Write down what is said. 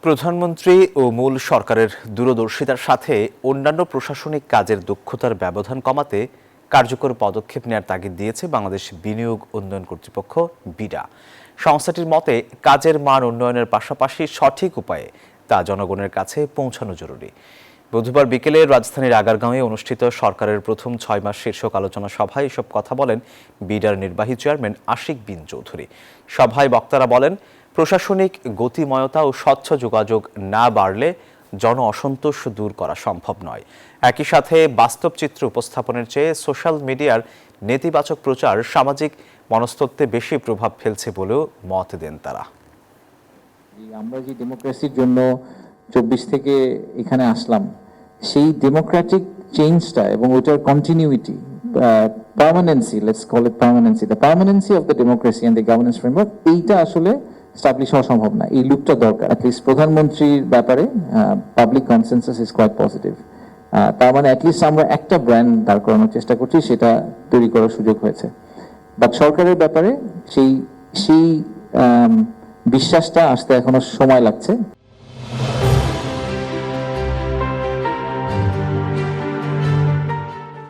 প্রধানমন্ত্রী ও মূল সরকারের দূরদর্শিতার সাথে অন্যান্য প্রশাসনিক কাজের দক্ষতার ব্যবধান কমাতে কার্যকর পদক্ষেপ নেওয়ার তাগিদ দিয়েছে বাংলাদেশ বিনিয়োগ উন্নয়ন কর্তৃপক্ষ বিডা। সংস্থাটির মতে কাজের মান উন্নয়নের পাশাপাশি সঠিক উপায়ে তা জনগণের কাছে পৌঁছানো জরুরি। বুধবার বিকেলে রাজধানীর আগারগাঁওয়ে অনুষ্ঠিত সরকারের প্রথম 6 মাস শীর্ষক আলোচনা সভায় এসব কথা বলেন বিডার নির্বাহী চেয়ারম্যান আশিক বিন চৌধুরী। সভায় বক্তারা বলেন, প্রশাসনিক গতিময়তা ও স্বচ্ছ যোগাযোগ না বাড়লে জন অসন্তোষ দূর করা সম্ভব নয়। একই সাথে বাস্তব চিত্র উপস্থাপনের চেয়ে সোশ্যাল মিডিয়ার নেতিবাচক প্রচার সামাজিক মনস্তত্ত্বে বেশি প্রভাব ফেলছে বলেও মত দেন তারা। আমরা যে ডেমোক্রেসির জন্য 24 থেকে এখানে আসলাম, সেই ডেমোক্রেটিক চেঞ্জটা এবং ওটার continuity, permanency, let's call it permanency, the permanency of the democracy and the governance framework, এইটা আসলে স্টাবলিশ হওয়া সম্ভব না। এই লুকটা দরকার। অ্যাটলিস্ট প্রধানমন্ত্রীর ব্যাপারে public consensus is quite positive. তার মানে অ্যাটলিস্ট আমরা একটা ব্র্যান্ড দাঁড় করানোর চেষ্টা করছি, সেটা তৈরি করার সুযোগ হয়েছে। বাট সরকারের ব্যাপারে সেই বিশ্বাসটা আসতে এখনো সময় লাগছে।